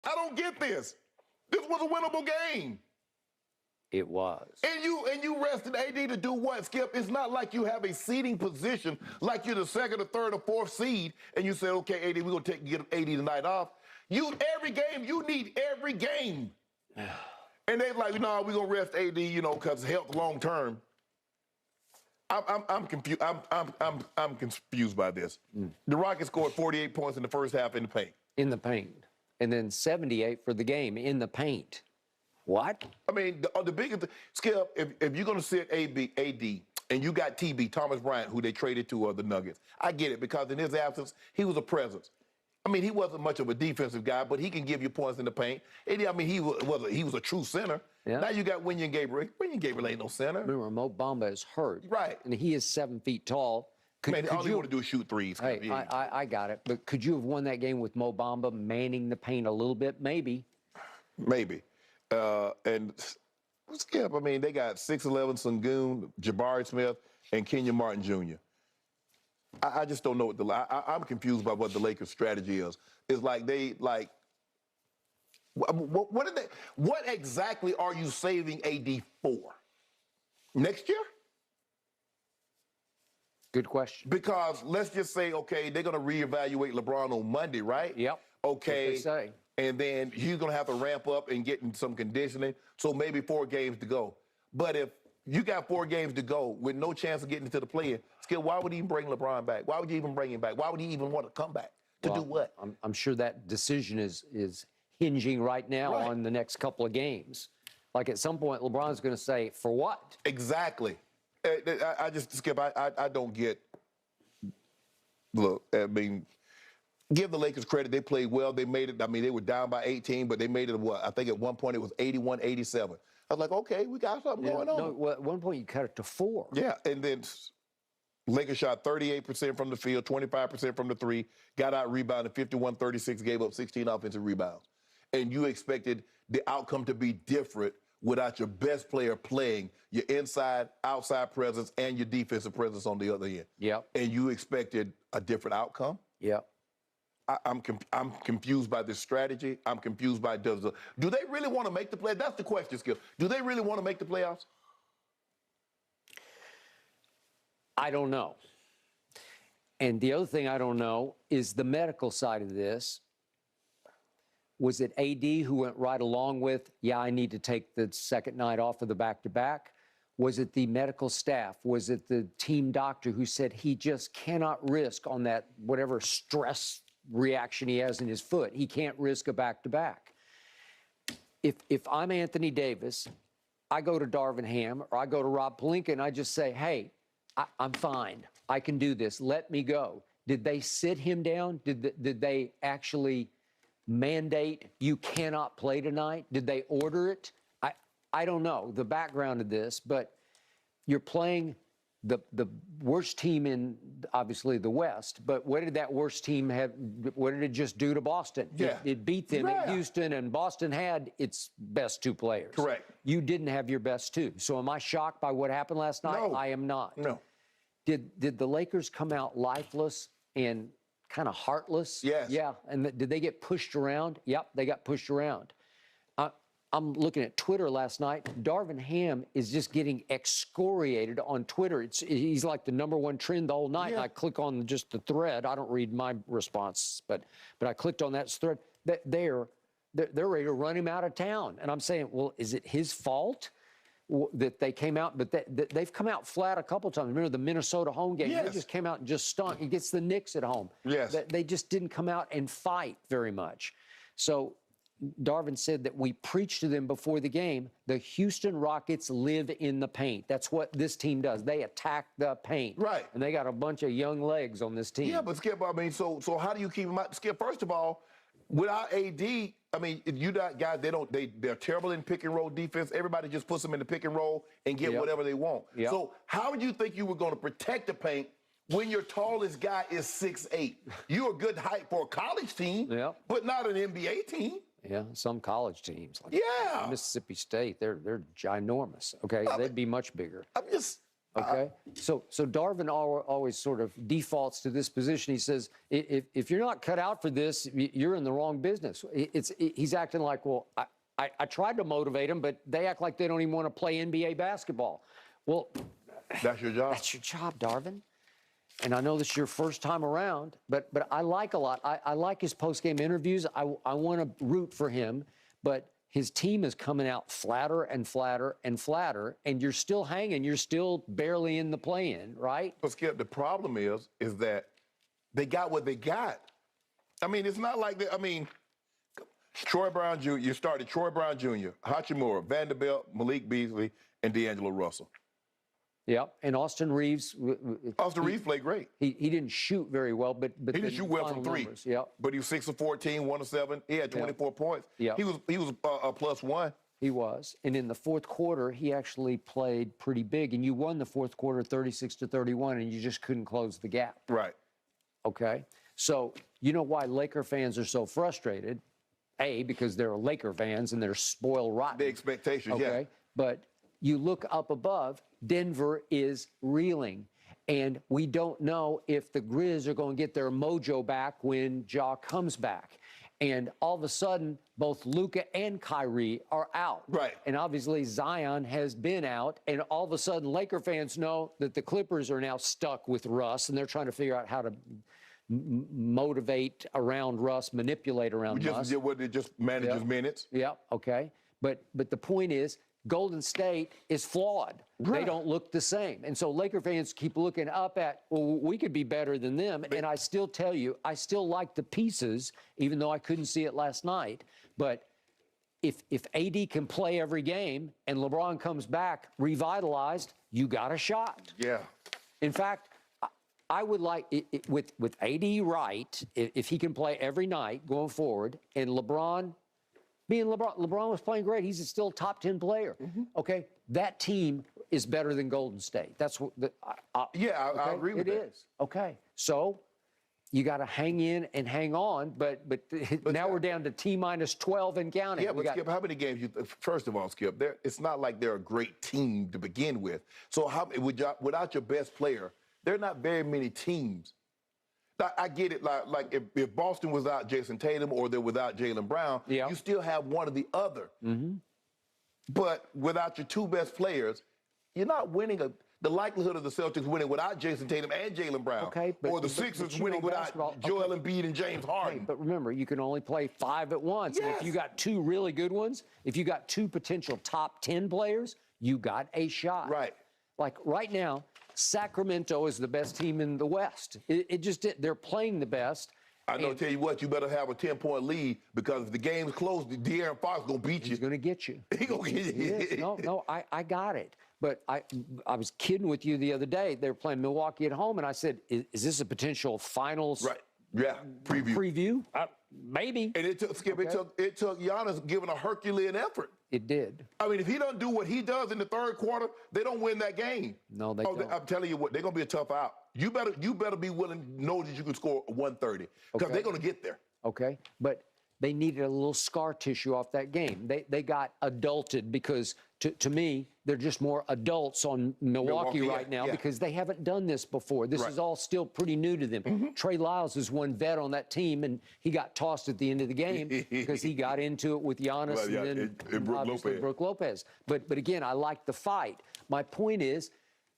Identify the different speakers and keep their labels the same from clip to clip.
Speaker 1: I don't get this. This was a winnable game.
Speaker 2: It was.
Speaker 1: And you rested AD to do what, Skip? It's not like you have a seeding position, like you're the second or third or fourth seed, and you say, okay, AD, we're gonna get AD tonight off. Every game, you need every game. And they're like, no, we're gonna rest AD, because health long term. I'm confused. I'm confused by this. The Rockets scored 48 points in the first half in the paint.
Speaker 2: In the paint. And then 78 for the game in the paint. What?
Speaker 1: I mean, the biggest Skip, if you're going to sit AD and you got TB, Thomas Bryant, who they traded to the Nuggets, I get it, because in his absence, he was a presence. I mean, he wasn't much of a defensive guy, but he can give you points in the paint. AD, I mean, he was a true center. Yeah. Now you got Wenyen Gabriel. Wenyen Gabriel ain't no center.
Speaker 2: Remember, Mo Bamba is hurt.
Speaker 1: Right.
Speaker 2: And he is 7 feet tall.
Speaker 1: All you want to do is shoot threes.
Speaker 2: Hey, I got it. But could you have won that game with Mo Bamba manning the paint a little bit? Maybe.
Speaker 1: Maybe. And Skip, I mean, they got 6'11" Sengun, Jabari Smith, and Kenyon Martin Jr. I just don't know what I'm confused by what the Lakers' strategy is. It's like what exactly are you saving AD for? Next year?
Speaker 2: Good question.
Speaker 1: Because let's just say, okay, they're going to reevaluate LeBron on Monday, right?
Speaker 2: Yep.
Speaker 1: Okay.
Speaker 2: What they say.
Speaker 1: And then he's going to have to ramp up and get in some conditioning. So maybe 4 games to go. But if you got 4 games to go with no chance of getting into the play-in, Skip, why would he even bring LeBron back? Why would you even bring him back? Why would he even want to come back? To do what?
Speaker 2: I'm sure that decision is hinging right now on the next couple of games. Like at some point, LeBron's going to say, for what?
Speaker 1: Exactly. I just, Skip, I don't get, look, I mean, give the Lakers credit. They played well. They made it. I mean, they were down by 18, but they made it, what? I think at one point it was 81-87. I was like, okay, we got something going on.
Speaker 2: No, well, at one point you cut it to 4.
Speaker 1: Yeah, and then Lakers shot 38% from the field, 25% from the 3, got out rebounded 51-36, gave up 16 offensive rebounds. And you expected the outcome to be different without your best player playing, your inside, outside presence, and your defensive presence on the other end.
Speaker 2: Yep.
Speaker 1: And you expected a different outcome?
Speaker 2: Yep.
Speaker 1: I'm confused by this strategy. I'm confused by do they really want to make the playoffs? That's the question, Skip. Do they really want to make the playoffs?
Speaker 2: I don't know. And the other thing I don't know is the medical side of this. Was it AD who went right along with, yeah, I need to take the second night off of the back-to-back? Was it the medical staff? Was it the team doctor who said he just cannot risk on that whatever stress reaction he has in his foot? He can't risk a back-to-back. If I'm Anthony Davis, I go to Darvin Ham or I go to Rob Pelinka and I just say, hey, I'm fine. I can do this. Let me go. Did they sit him down? Did they actually mandate you cannot play tonight? Did they order it? I don't know the background of this, but you're playing the worst team in, obviously, the West. But what did that worst team have? What did it just do to Boston?
Speaker 1: Yeah.
Speaker 2: It beat them at Houston, and Boston had its best 2 players.
Speaker 1: Correct.
Speaker 2: You didn't have your best 2. So am I shocked by what happened last night?
Speaker 1: No.
Speaker 2: I am not.
Speaker 1: No.
Speaker 2: Did the Lakers come out lifeless and kind of heartless?
Speaker 1: Yes.
Speaker 2: Yeah. And did they get pushed around? Yep, they got pushed around. I'm looking at Twitter last night. Darvin Ham is just getting excoriated on Twitter. He's like the #1 trend the whole night.
Speaker 1: Yeah.
Speaker 2: And I click on just the thread. I don't read my response, but I clicked on that thread. They're ready to run him out of town. And I'm saying, well, is it his fault that they came out? But they've come out flat a couple times. Remember the Minnesota home game?
Speaker 1: Yes.
Speaker 2: They just came out and just stunk. He gets the Knicks at home.
Speaker 1: Yes.
Speaker 2: They just didn't come out and fight very much. So Darvin said that we preached to them before the game. The Houston Rockets live in the paint. That's what this team does. They attack the paint.
Speaker 1: Right.
Speaker 2: And they got a bunch of young legs on this team.
Speaker 1: Yeah, but Skip, I mean, so how do you keep them out? Skip, first of all, without AD, I mean, you got guys, they're terrible in pick and roll defense. Everybody just puts them in the pick and roll and get whatever they want. Yep. So how would you think you were going to protect the paint when your tallest guy is 6'8"? You're a good height for a college team, but not an NBA team.
Speaker 2: Yeah, some college teams, like Mississippi State, they're ginormous. Okay, they'd be much bigger. Okay, so Darvin always sort of defaults to this position. He says, if you're not cut out for this, you're in the wrong business. He's acting like, well, I tried to motivate them, but they act like they don't even want to play NBA basketball. Well,
Speaker 1: That's your job.
Speaker 2: that's your job, Darvin. And I know this is your first time around, but I like a lot. I like his post-game interviews. I want to root for him, but his team is coming out flatter and flatter and flatter, and you're still hanging. You're still barely in the play-in, right?
Speaker 1: But Skip, the problem is that they got what they got. I mean, it's not like that. I mean, Troy Brown Jr., you started Troy Brown Jr., Hachimura, Vanderbilt, Malik Beasley, and D'Angelo Russell.
Speaker 2: Yep, and Austin Reeves.
Speaker 1: Austin Reeves played great.
Speaker 2: He didn't shoot very well, but
Speaker 1: he didn't shoot well from three.
Speaker 2: Yep.
Speaker 1: But he was 6 of 14, 1 of 7. He had 24 points.
Speaker 2: Yep.
Speaker 1: He was a +1.
Speaker 2: He was, and in the fourth quarter, he actually played pretty big, and you won the fourth quarter 36-31, and you just couldn't close the gap.
Speaker 1: Right.
Speaker 2: Okay, so you know why Laker fans are so frustrated? A, because they're Laker fans and they're spoiled rotten.
Speaker 1: The expectations,
Speaker 2: okay?
Speaker 1: yeah.
Speaker 2: But you look up above, Denver is reeling. And we don't know if the Grizz are going to get their mojo back when Ja comes back. And all of a sudden, both Luka and Kyrie are out.
Speaker 1: Right.
Speaker 2: And obviously, Zion has been out. And all of a sudden, Laker fans know that the Clippers are now stuck with Russ, and they're trying to figure out how to motivate around Russ, manipulate around Russ.
Speaker 1: Just manages minutes.
Speaker 2: Yeah, okay. But the point is, Golden State is flawed.
Speaker 1: Right.
Speaker 2: They don't look the same. And so Laker fans keep looking up at, well, we could be better than them. And I still tell you, I still like the pieces, even though I couldn't see it last night. But if AD can play every game and LeBron comes back revitalized, you got a shot.
Speaker 1: Yeah.
Speaker 2: In fact, I would like, with AD right, if he can play every night going forward, and LeBron, being LeBron was playing great. He's still a top 10 player. Mm-hmm. Okay, that team is better than Golden State. That's what.
Speaker 1: I agree with that.
Speaker 2: It is. Okay, so you got to hang in and hang on. But now we're down to T-12 and counting.
Speaker 1: Yeah, but Skip, how many games? First of all, Skip, it's not like they're a great team to begin with. So without your best player, there are not very many teams. I get it. Like if Boston was out Jason Tatum or they're without Jaylen Brown, you still have one or the other. Mm-hmm. But without your two best players, you're not winning. The likelihood of the Celtics winning without Jason Tatum and Jaylen Brown, or the Sixers winning without Joel Embiid and James Harden.
Speaker 2: But remember, you can only play 5 at once.
Speaker 1: Yes.
Speaker 2: And if you got 2 really good ones, if you got 2 potential top 10 players, you got a shot.
Speaker 1: Right.
Speaker 2: Like right now, Sacramento is the best team in the West. They're playing the best.
Speaker 1: I know. Tell you what, you better have a 10-point lead because if the game's close, De'Aaron Fox gonna beat you.
Speaker 2: He's gonna get you.
Speaker 1: He gonna get you.
Speaker 2: No, I got it. But I was kidding with you the other day. They were playing Milwaukee at home, and I said, "Is this a potential finals?"
Speaker 1: Right. Yeah. Preview.
Speaker 2: Maybe.
Speaker 1: And it took Skip. Okay. It took Giannis giving a Herculean effort.
Speaker 2: It did.
Speaker 1: I mean, if he doesn't do what he does in the third quarter, they don't win that game.
Speaker 2: No, they don't.
Speaker 1: I'm telling you what, they're gonna be a tough out. You better be willing to know that you can score 130 because they're gonna get there.
Speaker 2: Okay, but they needed a little scar tissue off that game. They got adulted because, to me, they're just more adults on Milwaukee right now because they haven't done this before. This is all still pretty new to them. Mm-hmm. Trey Lyles is one vet on that team, and he got tossed at the end of the game because he got into it with Giannis and then Brook Lopez. But again, I like the fight. My point is,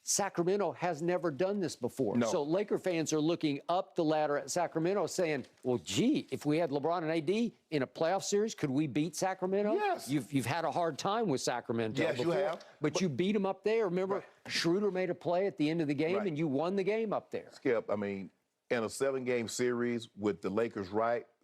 Speaker 2: Sacramento has never done this before. No. So Laker fans are looking up the ladder at Sacramento saying, well, gee, if we had LeBron and AD in a playoff series, could we beat Sacramento?
Speaker 1: Yes.
Speaker 2: You've had a hard time with Sacramento
Speaker 1: before.
Speaker 2: You have. But you beat them up there. Remember, Schroeder made a play at the end of the game, and you won the game up there.
Speaker 1: Skip, I mean, in a 7-game series with the Lakers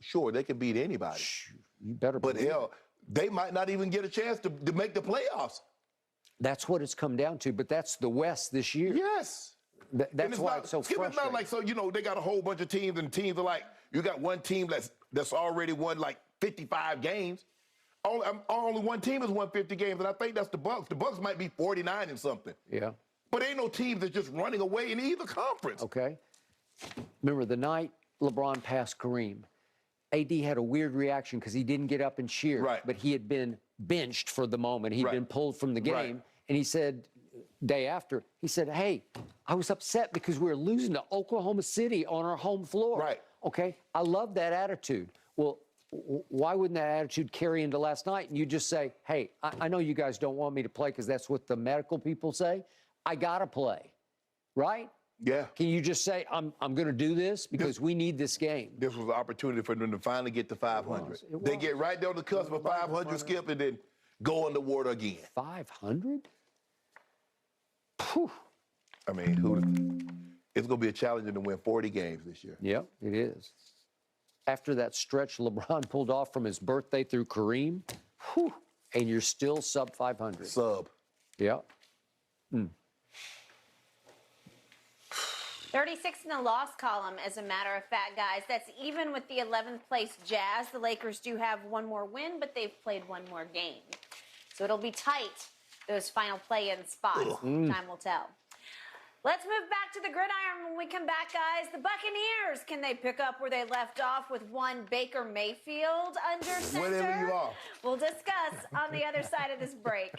Speaker 1: sure, they can beat anybody.
Speaker 2: You better
Speaker 1: But hell, they might not even get a chance to make the playoffs.
Speaker 2: That's what it's come down to, but that's the West this year.
Speaker 1: Yes.
Speaker 2: That's why it's so frustrating.
Speaker 1: It's not like, they got a whole bunch of teams, and teams are like, you got one team that's already won like 55 games. Only one team has won 50 games, and I think that's the Bucks. The Bucks might be 49 and something.
Speaker 2: Yeah.
Speaker 1: But ain't no team that's just running away in either conference.
Speaker 2: Okay. Remember the night LeBron passed Kareem, AD had a weird reaction because he didn't get up and cheer.
Speaker 1: Right.
Speaker 2: But he had been benched for the moment. He'd been pulled from the game. And he said, day after, he said, hey, I was upset because we were losing to Oklahoma City on our home floor.
Speaker 1: Right.
Speaker 2: Okay, I love that attitude. Well, why wouldn't that attitude carry into last night? And you just say, hey, I know you guys don't want me to play because that's what the medical people say. I got to play, right?
Speaker 1: Yeah.
Speaker 2: Can you just say, I'm going to do this because we need this game?
Speaker 1: This was an opportunity for them to finally get to 500. They get right there on the cusp of 500, Skip, and then go underwater again.
Speaker 2: 500?
Speaker 1: I mean, it's going to be a challenge to win 40 games this year.
Speaker 2: Yep, it is. After that stretch LeBron pulled off from his birthday through Kareem, and you're still sub 500.
Speaker 1: Sub.
Speaker 2: Yep.
Speaker 3: 36 in the loss column, as a matter of fact, guys. That's even with the 11th place Jazz. The Lakers do have one more win, but they've played one more game. So it'll be tight, those final play-in spots. Time will tell. Let's move back to the gridiron when we come back, guys. The Buccaneers, can they pick up where they left off with one Baker Mayfield under center?
Speaker 1: Wherever you are.
Speaker 3: We'll discuss on the other side of this break.